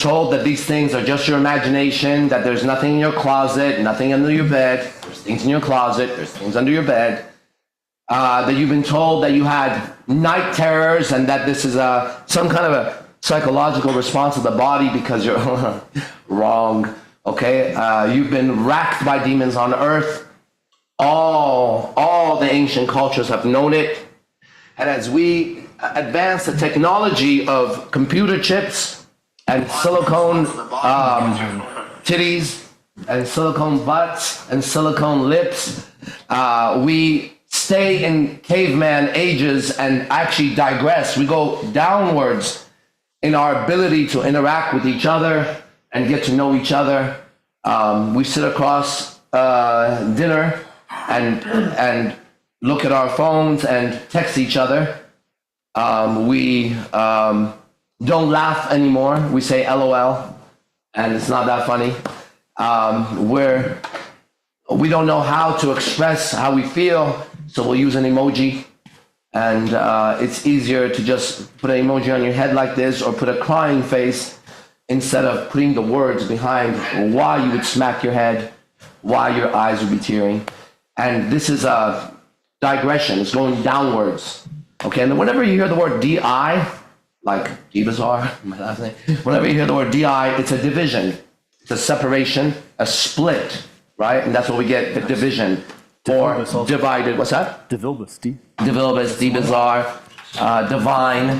told that these things are just your imagination, that there's nothing in your closet, nothing under your bed. There's things in your closet, there's things under your bed. That you've been told that you had night terrors and that this is some kind of a psychological response of the body because you're wrong, okay? You've been racked by demons on earth. All the ancient cultures have known it. And as we advance the technology of computer chips and silicone titties and silicone butts and silicone lips, we stay in caveman ages and actually digress. We go downwards in our ability to interact with each other and get to know each other. We sit across dinner and look at our phones and text each other. We don't laugh anymore. We say LOL, and it's not that funny. We don't know how to express how we feel, so we'll use an emoji. And it's easier to just put an emoji on your head like this or put a crying face instead of putting the words behind why you would smack your head, why your eyes would be tearing. And this is a digression. It's going downwards. Okay, and whenever you hear the word DI, like D-Bizarre, my last name, whenever you hear the word DI, it's a division. It's a separation, a split, right? And that's what we get, the division. Or divided, what's that? Devilbus, Devilbus, D-Bizarre, divine.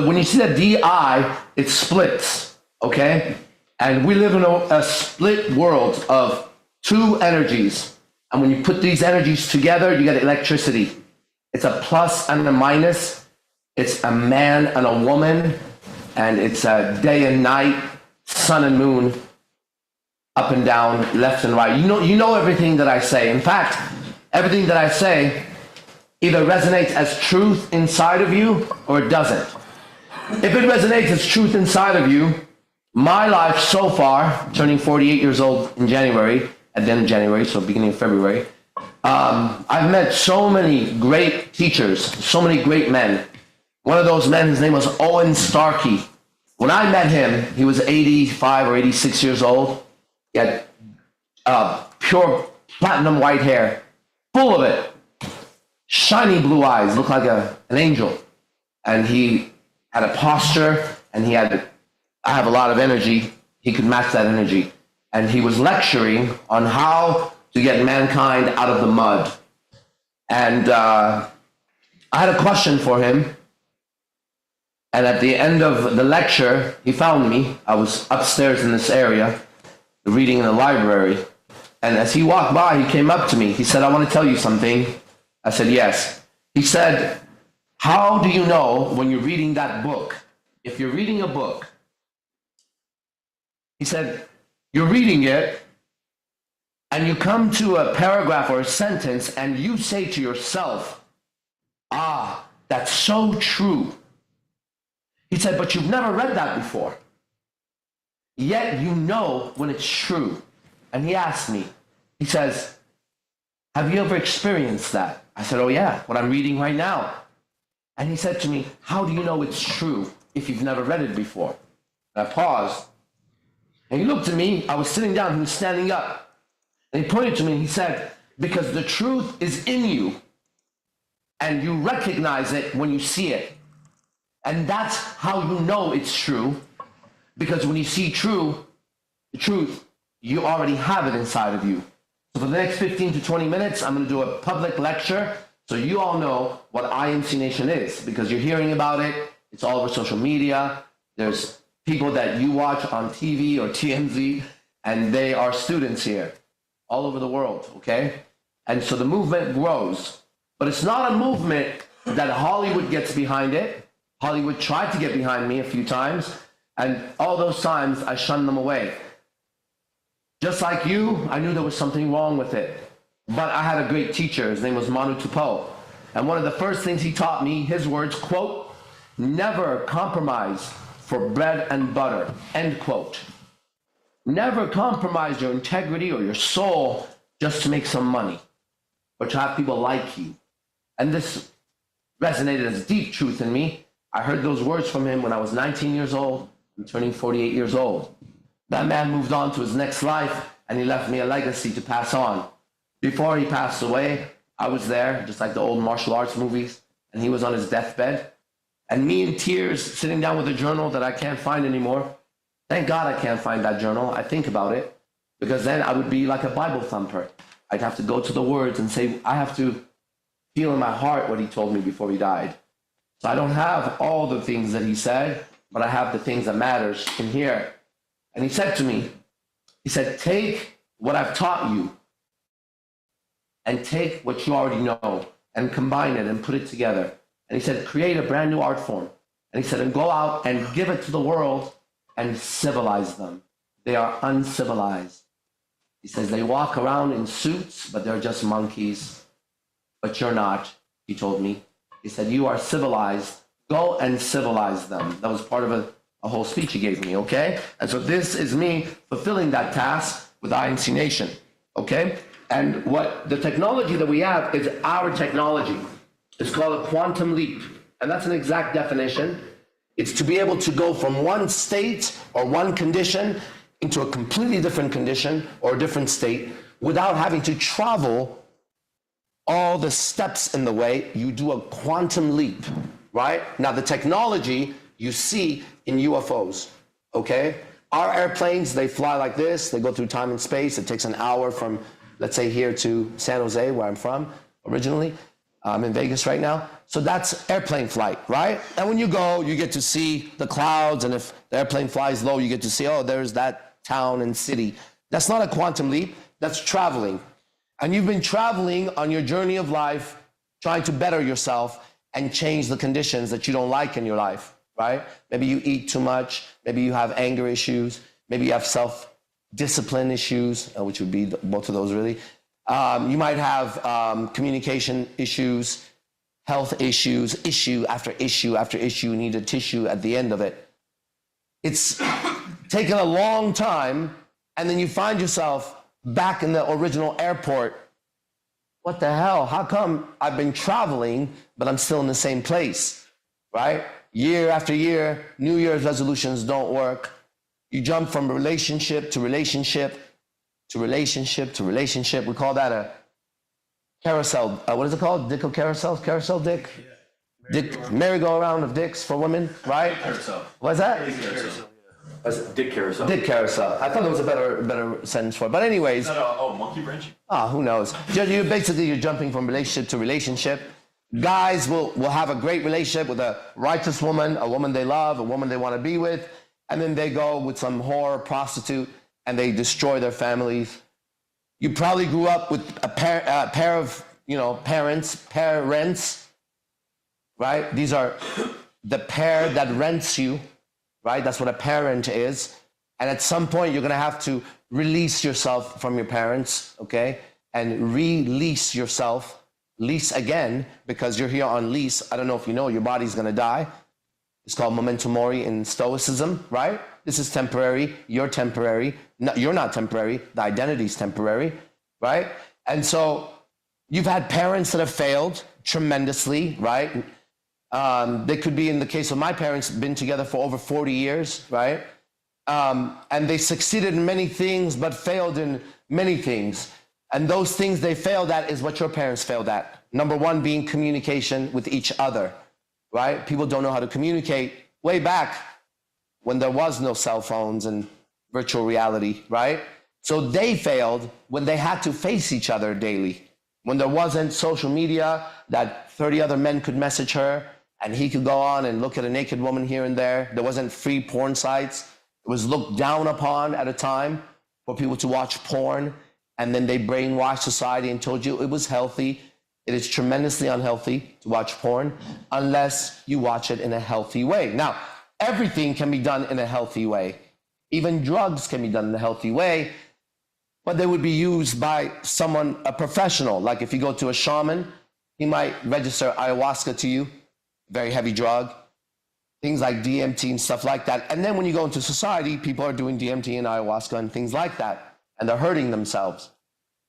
When you see the DI, it splits, okay? And we live in a split world of two energies. And when you put these energies together, you get electricity. It's a plus and a minus. It's a man and a woman. And it's a day and night, sun and moon, up and down, left and right. You know everything that I say. In fact, everything that I say either resonates as truth inside of you or it doesn't. If it resonates as truth inside of you, my life so far, turning 48 years old in January, at the end of January, so beginning of February, I've met so many great teachers, so many great men. One of those men, his name was Owen Starkey. When I met him, he was 85 or 86 years old. He had pure platinum white hair, full of it, shiny blue eyes, looked like an angel. And he had a posture, and I have a lot of energy. He could match that energy. And he was lecturing on how to get mankind out of the mud. And I had a question for him. And at the end of the lecture, he found me. I was upstairs in this area, reading in the library. And as he walked by, he came up to me. He said, "I want to tell you something." I said, "Yes." He said, "How do you know when you're reading that book? If you're reading a book," he said, "you're reading it and you come to a paragraph or a sentence and you say to yourself, 'Ah, that's so true.' He said, but you've never read that before. Yet you know when it's true." And he asked me, he says, "Have you ever experienced that?" I said, "Oh yeah, what I'm reading right now." And he said to me, "How do you know it's true if you've never read it before?" And I paused. And he looked at me. I was sitting down. He was standing up. And he pointed to me and he said, "Because the truth is in you. And you recognize it when you see it. And that's how you know it's true. Because when you see the truth, you already have it inside of you." So for the next 15 to 20 minutes, I'm going to do a public lecture so you all know what IMC Nation is, because you're hearing about it. It's all over social media. There's people that you watch on TV or TMZ, and they are students here all over the world, okay? And so the movement grows. But it's not a movement that Hollywood gets behind it. Hollywood tried to get behind me a few times, and all those times I shunned them away. Just like you, I knew there was something wrong with it. But I had a great teacher. His name was Manu Tupo. And one of the first things he taught me, his words, quote, "Never compromise for bread and butter," end quote. Never compromise your integrity or your soul just to make some money or to have people like you. And this resonated as deep truth in me. I heard those words from him when I was 19 years old. I'm turning 48 years old. That man moved on to his next life, and he left me a legacy to pass on. Before he passed away, I was there, just like the old martial arts movies, and he was on his deathbed. And me in tears, sitting down with a journal that I can't find anymore. Thank God I can't find that journal. I think about it, because then I would be like a Bible thumper. I'd have to go to the words and say, I have to feel in my heart what he told me before he died. So I don't have all the things that he said, but I have the things that matters in here. And he said to me, he said, take what I've taught you and take what you already know and combine it and put it together. And he said, create a brand new art form. And he said, and go out and give it to the world and civilize them. They are uncivilized. He says, they walk around in suits, but they're just monkeys. But you're not, he told me. He said, you are civilized. Go and civilize them. That was part of a whole speech he gave me, okay? And so this is me fulfilling that task with INC Nation, okay? And what the technology that we have is our technology. It's called a quantum leap. And that's an exact definition. It's to be able to go from one state or one condition into a completely different condition or a different state without having to travel all the steps in the way. You do a quantum leap, right? Now the technology you see in UFOs, okay? Our airplanes, they fly like this. They go through time and space. It takes an hour from, let's say, here to San Jose, where I'm from originally. I'm in Vegas right now. So that's airplane flight, right? And when you go, you get to see the clouds. And if the airplane flies low, you get to see, oh, there's that town and city. That's not a quantum leap. That's traveling. And you've been traveling on your journey of life, trying to better yourself and change the conditions that you don't like in your life, right? Maybe you eat too much. Maybe you have anger issues. Maybe you have self-discipline issues, which would be both of those really. You might have communication issues, health issues, issue after issue after issue. You need a tissue at the end of it. It's taken a long time, and then you find yourself back in the original airport. What the hell? How come I've been traveling, but I'm still in the same place, right? Year after year, New Year's resolutions don't work. You jump from relationship to relationship to relationship to relationship. We call that a carousel. What is it called? Dick of carousel? Carousel dick? Yeah. Dick, merry-go-round of dicks for women, right? Carousel. What's that? Dick carousel. Dick carousel. I thought there was a better sentence for it. But anyways. Monkey wrench? Who knows? You're jumping from relationship to relationship. Guys will have a great relationship with a righteous woman, a woman they love, a woman they want to be with. And then they go with some whore, prostitute, and they destroy their families. You probably grew up with a pair of parents, right? These are the pair that rents you, right? That's what a parent is. And at some point, you're going to have to release yourself from your parents, okay? And release yourself, lease again, because you're here on lease. I don't know if you know, your body's going to die. It's called memento mori in Stoicism, right? This is temporary. You're temporary. No, you're not temporary. The identity's temporary, right? And so you've had parents that have failed tremendously, right? They could be, in the case of my parents, been together for over 40 years, right? And they succeeded in many things, but failed in many things. And those things they failed at is what your parents failed at. Number one being communication with each other, right? People don't know how to communicate way back when there was no cell phones and virtual reality, right? So they failed when they had to face each other daily. When there wasn't social media that 30 other men could message her and he could go on and look at a naked woman here and there. There wasn't free porn sites. It was looked down upon at a time for people to watch porn, and then they brainwashed society and told you it was healthy. It is tremendously unhealthy to watch porn unless you watch it in a healthy way. Now, everything can be done in a healthy way. Even drugs can be done in a healthy way, but they would be used by someone, a professional. Like if you go to a shaman, he might register ayahuasca to you, very heavy drug, things like DMT and stuff like that. And then when you go into society, people are doing DMT and ayahuasca and things like that, and they're hurting themselves.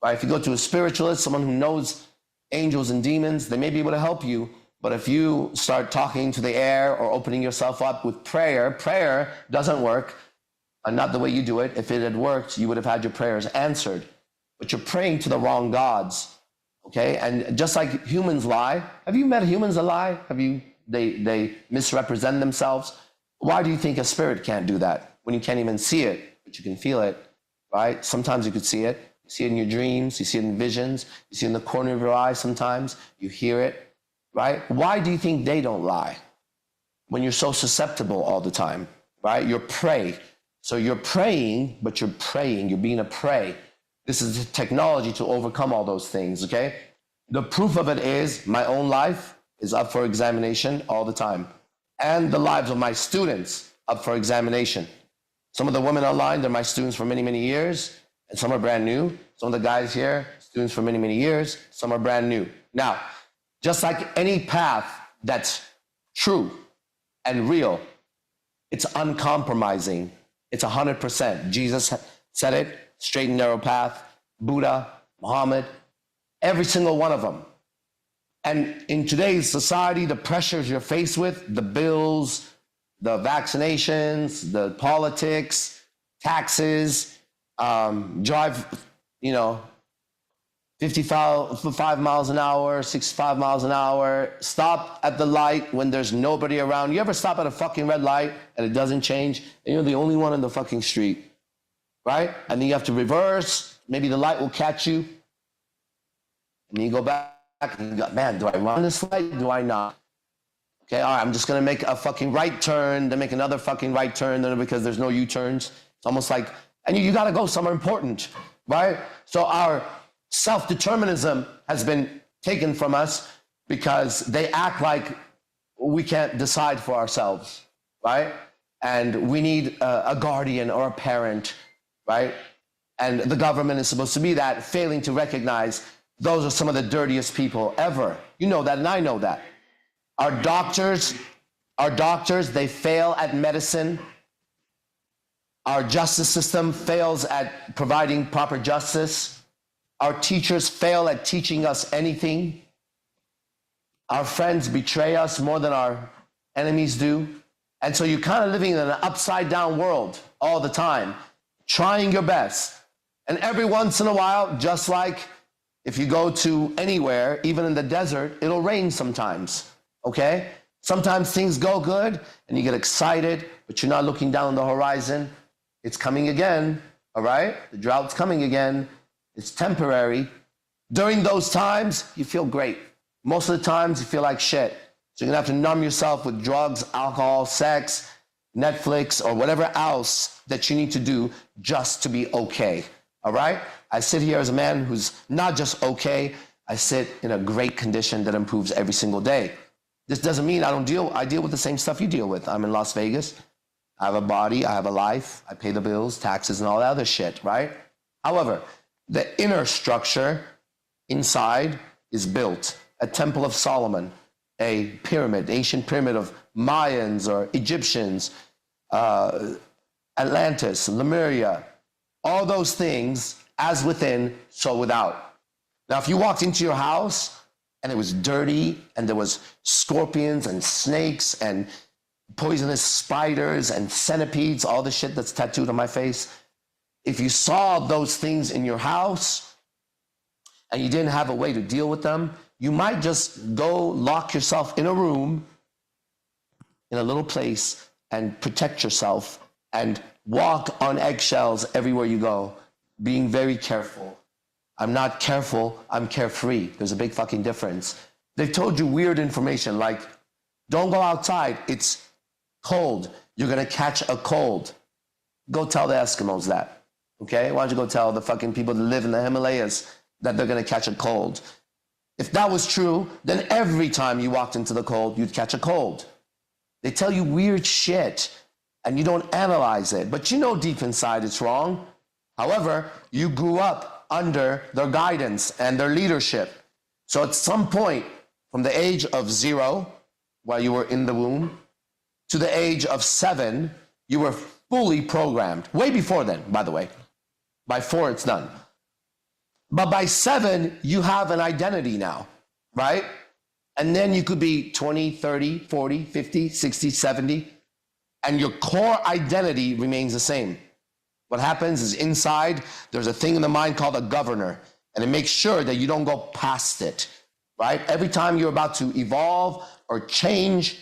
Right? If you go to a spiritualist, someone who knows angels and demons, they may be able to help you, But if you start talking to the air or opening yourself up with prayer, prayer doesn't work. Not the way you do it. If it had worked, you would have had your prayers answered. But you're praying to the wrong gods. Okay? And just like humans lie, have you met humans that lie? They misrepresent themselves? Why do you think a spirit can't do that when you can't even see it, but you can feel it, right? Sometimes you could see it. You see it in your dreams. You see it in visions. You see it in the corner of your eye sometimes. You hear it, right? Why do you think they don't lie when you're so susceptible all the time, right? You're prey. So you're praying, but you're praying. You're being a prey. This is the technology to overcome all those things, okay? The proof of it is my own life is up for examination all the time. And the lives of my students up for examination. Some of the women online, they're my students for many, many years, and some are brand new. Some of the guys here, students for many, many years, some are brand new. Now, just like any path that's true and real, it's uncompromising. It's 100%. Jesus said it, straight and narrow path, Buddha, Muhammad, every single one of them. And in today's society, the pressures you're faced with, the bills, the vaccinations, the politics, taxes, drive, 55 miles an hour, 65 miles an hour, stop at the light when there's nobody around. You ever stop at a fucking red light and it doesn't change and you're the only one in the fucking street, right? And then you have to reverse. Maybe the light will catch you. And then you go back and you go, man, do I run this light? Do I not? Okay, all right, I'm just gonna make a fucking right turn, then make another fucking right turn, then because there's no U-turns. It's almost like, and you gotta go somewhere important, right? So our self-determinism has been taken from us because they act like we can't decide for ourselves, right? And we need a guardian or a parent, right? And the government is supposed to be that, failing to recognize those are some of the dirtiest people ever. You know that, and I know that. Our doctors, they fail at medicine. Our justice system fails at providing proper justice. Our teachers fail at teaching us anything. Our friends betray us more than our enemies do. And so you're kind of living in an upside down world all the time, trying your best. And every once in a while, just like if you go to anywhere, even in the desert, it'll rain sometimes, okay? Sometimes things go good and you get excited, but you're not looking down the horizon. It's coming again, all right? The drought's coming again. It's temporary. During those times, you feel great. Most of the times, you feel like shit. So you're gonna have to numb yourself with drugs, alcohol, sex, Netflix, or whatever else that you need to do just to be okay, all right? I sit here as a man who's not just okay, I sit in a great condition that improves every single day. This doesn't mean I deal with the same stuff you deal with. I'm in Las Vegas. I have a body, I have a life, I pay the bills, taxes, and all that other shit, right? However, the inner structure inside is built. A Temple of Solomon, a pyramid, ancient pyramid of Mayans or Egyptians, Atlantis, Lemuria, all those things, as within, so without. Now, if you walked into your house and it was dirty and there was scorpions and snakes and poisonous spiders and centipedes, all the shit that's tattooed on my face, if you saw those things in your house and you didn't have a way to deal with them, you might just go lock yourself in a room, in a little place, and protect yourself and walk on eggshells everywhere you go, being very careful. I'm not careful, I'm carefree. There's a big fucking difference. They've told you weird information like, don't go outside, it's cold. You're gonna catch a cold. Go tell the Eskimos that, okay? Why don't you go tell the fucking people that live in the Himalayas that they're gonna catch a cold? If that was true, then every time you walked into the cold, you'd catch a cold. They tell you weird shit and you don't analyze it, but you know deep inside it's wrong. However, you grew up under their guidance and their leadership. So at some point, from the age of 0, while you were in the womb, to the age of 7, you were fully programmed. Way before then, by the way. By 4, it's done. But by 7, you have an identity now, right? And then you could be 20, 30, 40, 50, 60, 70, and your core identity remains the same. What happens is inside, there's a thing in the mind called a governor, and it makes sure that you don't go past it, right? Every time you're about to evolve or change,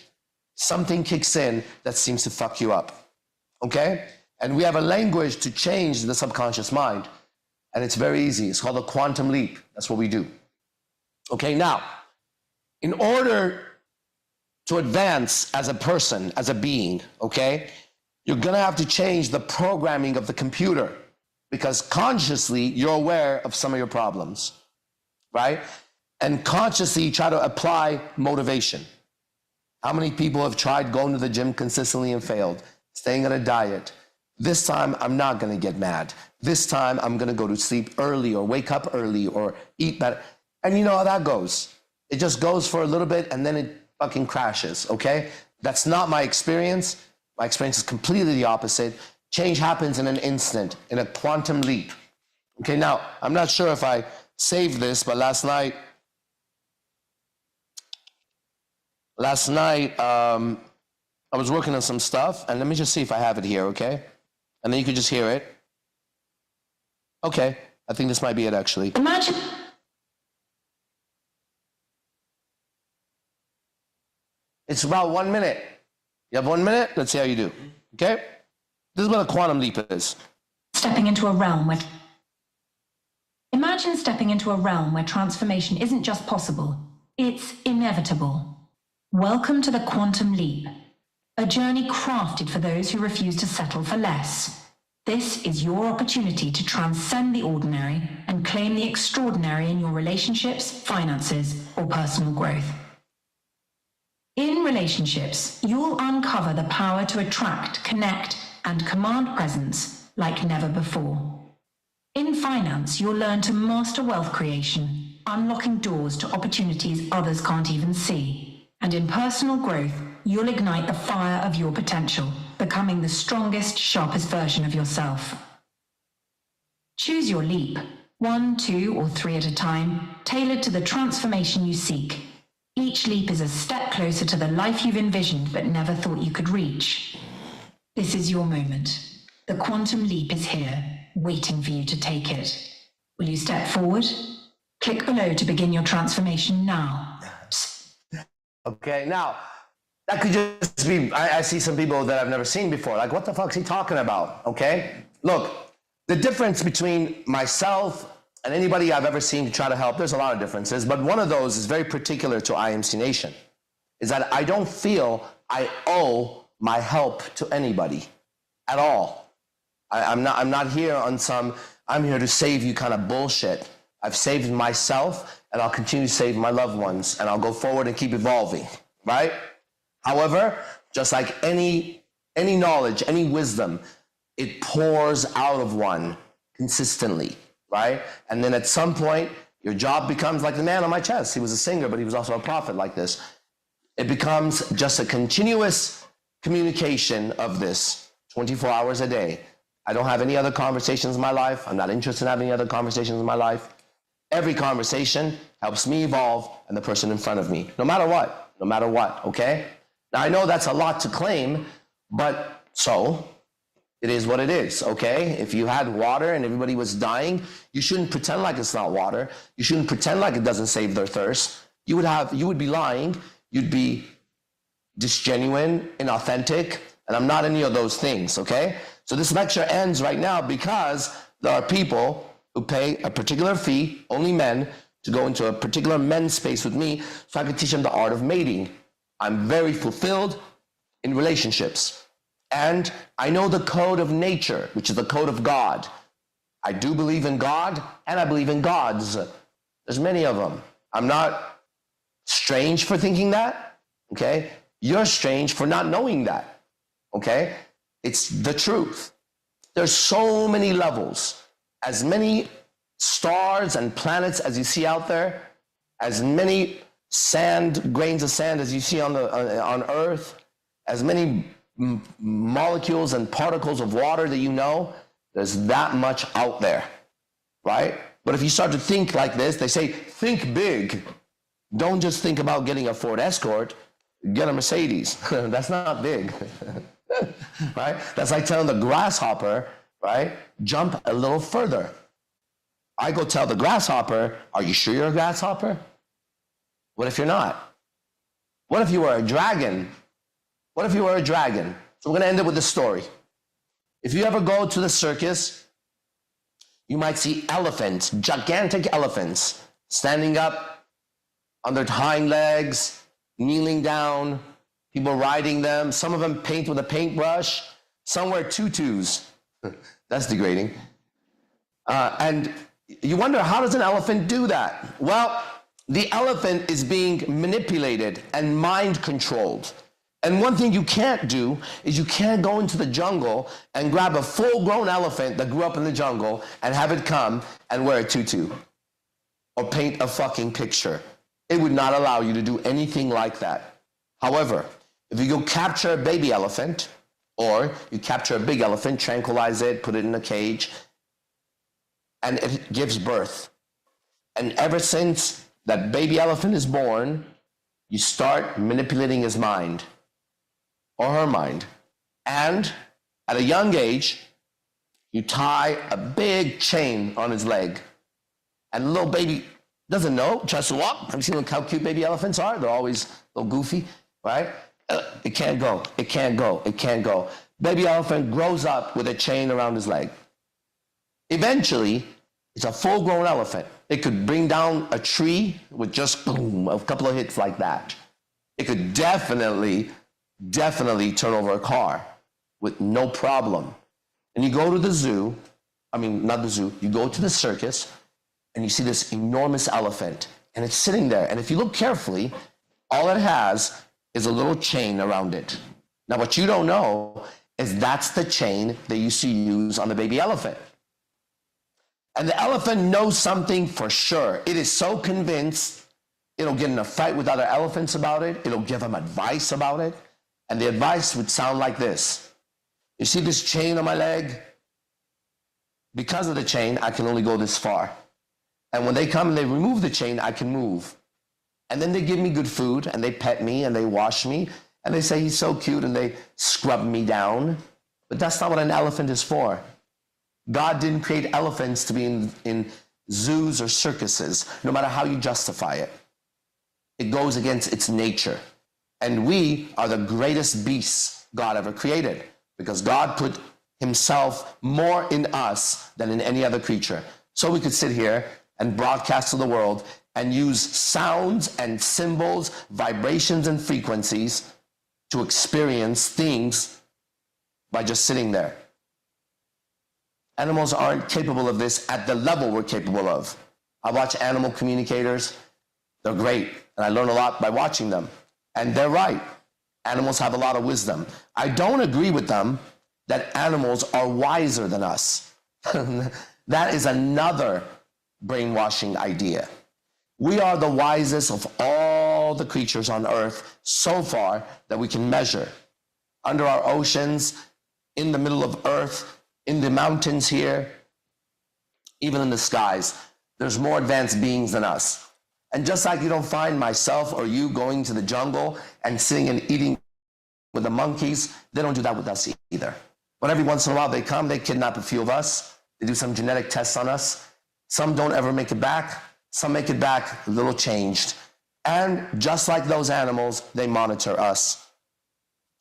something kicks in that seems to fuck you up, okay? And we have a language to change the subconscious mind, and it's very easy. It's called a quantum leap. That's what we do. Okay, now, in order to advance as a person, as a being, okay, you're gonna have to change the programming of the computer, because consciously you're aware of some of your problems, right? And consciously you try to apply motivation. How many people have tried going to the gym consistently and failed? Staying on a diet. This time I'm not gonna get mad. This time I'm gonna go to sleep early or wake up early or eat better. And you know how that goes. It just goes for a little bit and then it fucking crashes, okay? That's not my experience. My experience is completely the opposite. Change happens in an instant, in a quantum leap. Okay, now, I'm not sure if I saved this, but last night, I was working on some stuff, and let me just see if I have it here, okay? And then you could just hear it. Okay, I think this might be it, actually. Imagine. It's about 1 minute. You have 1 minute? Let's see how you do, okay? This is what a quantum leap is. Stepping into a realm where... Imagine stepping into a realm where transformation isn't just possible, it's inevitable. Welcome to the quantum leap, a journey crafted for those who refuse to settle for less. This is your opportunity to transcend the ordinary and claim the extraordinary in your relationships, finances, or personal growth. In relationships, you'll uncover the power to attract, connect, and command presence like never before. In finance, you'll learn to master wealth creation, unlocking doors to opportunities others can't even see. And in personal growth, you'll ignite the fire of your potential, becoming the strongest, sharpest version of yourself. Choose your leap, 1, 2, or 3 at a time, tailored to the transformation you seek. Each leap is a step closer to the life you've envisioned but never thought you could reach. This is your moment. The quantum leap is here, waiting for you to take it. Will you step forward? Click below to begin your transformation now. Okay, now, that could just be, I see some people that I've never seen before. Like, what the fuck is he talking about? Okay? Look, the difference between myself and anybody I've ever seen to try to help, there's a lot of differences, but one of those is very particular to IMC Nation, is that I don't feel I owe my help to anybody at all. I'm not here on some, I'm here to save you kind of bullshit. I've saved myself and I'll continue to save my loved ones and I'll go forward and keep evolving, right? However, just like any knowledge, any wisdom, it pours out of one consistently, right? And then at some point, your job becomes like the man on my chest. He was a singer, but he was also a prophet like this. It becomes just a continuous communication of this 24 hours a day. I don't have any other conversations in my life. I'm not interested in having any other conversations in my life. Every conversation helps me evolve and the person in front of me, no matter what, okay? Now, I know that's a lot to claim, but so it is what it is, okay? If you had water and everybody was dying, you shouldn't pretend like it's not water. You shouldn't pretend like it doesn't save their thirst. You would be lying. You'd be disgenuine, inauthentic, and I'm not any of those things, okay? So this lecture ends right now because there are people who pay a particular fee, only men, to go into a particular men's space with me so I can teach them the art of mating. I'm very fulfilled in relationships. And I know the code of nature, which is the code of God. I do believe in God, and I believe in gods. There's many of them. I'm not strange for thinking that, okay? You're strange for not knowing that, okay? It's the truth. There's so many levels, as many stars and planets as you see out there, as many grains of sand as you see on Earth, as many molecules and particles of water that you know, there's that much out there, right? But if you start to think like this, they say, think big. Don't just think about getting a Ford Escort, get a Mercedes. That's not big, right? That's like telling the grasshopper, right? Jump a little further. I go tell the grasshopper, are you sure you're a grasshopper? What if you're not? What if you were a dragon? What if you were a dragon? So we're gonna end it with this story. If you ever go to the circus, you might see elephants, gigantic elephants, standing up on their hind legs, kneeling down, people riding them. Some of them paint with a paintbrush. Some wear tutus. That's degrading. And you wonder, how does an elephant do that? Well, the elephant is being manipulated and mind controlled. And one thing you can't do is you can't go into the jungle and grab a full-grown elephant that grew up in the jungle and have it come and wear a tutu or paint a fucking picture. It would not allow you to do anything like that. However, if you go capture a baby elephant, or you capture a big elephant, tranquilize it, put it in a cage, and it gives birth. And ever since that baby elephant is born, you start manipulating his mind or her mind. And at a young age, you tie a big chain on his leg. And the little baby doesn't know, tries to walk. Have you seen how cute baby elephants are? They're always a little goofy, right? It can't go, it can't go, it can't go. Baby elephant grows up with a chain around his leg. Eventually, it's a full-grown elephant. It could bring down a tree with just boom, a couple of hits like that. It could definitely turn over a car with no problem. And you go to the zoo, not the zoo, you go to the circus, and you see this enormous elephant, and it's sitting there. And if you look carefully, all it has is a little chain around it. Now, what you don't know is that's the chain they used to use on the baby elephant. And the elephant knows something for sure. It is so convinced, it'll get in a fight with other elephants about it. It'll give them advice about it. And the advice would sound like this. You see this chain on my leg? Because of the chain, I can only go this far. And when they come and they remove the chain, I can move. And then they give me good food, and they pet me, and they wash me, and they say he's so cute, and they scrub me down. But that's not what an elephant is for. God didn't create elephants to be in zoos or circuses, no matter how you justify it. It goes against its nature. And we are the greatest beasts God ever created, because God put himself more in us than in any other creature. So we could sit here and broadcast to the world and use sounds and symbols, vibrations and frequencies to experience things by just sitting there. Animals aren't capable of this at the level we're capable of. I watch animal communicators. They're great, and I learn a lot by watching them. And they're right. Animals have a lot of wisdom. I don't agree with them that animals are wiser than us. That is another brainwashing idea. We are the wisest of all the creatures on earth so far that we can measure. Under our oceans, in the middle of earth, in the mountains here, even in the skies, there's more advanced beings than us. And just like you don't find myself or you going to the jungle and sitting and eating with the monkeys, they don't do that with us either. But every once in a while they come, they kidnap a few of us, they do some genetic tests on us. Some don't ever make it back. Some make it back a little changed. And just like those animals, they monitor us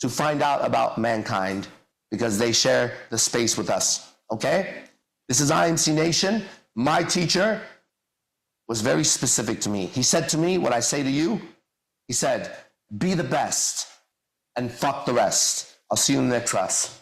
to find out about mankind because they share the space with us, okay? This is IMC Nation. My teacher was very specific to me. He said to me what I say to you. He said, be the best and fuck the rest. I'll see you in the next class.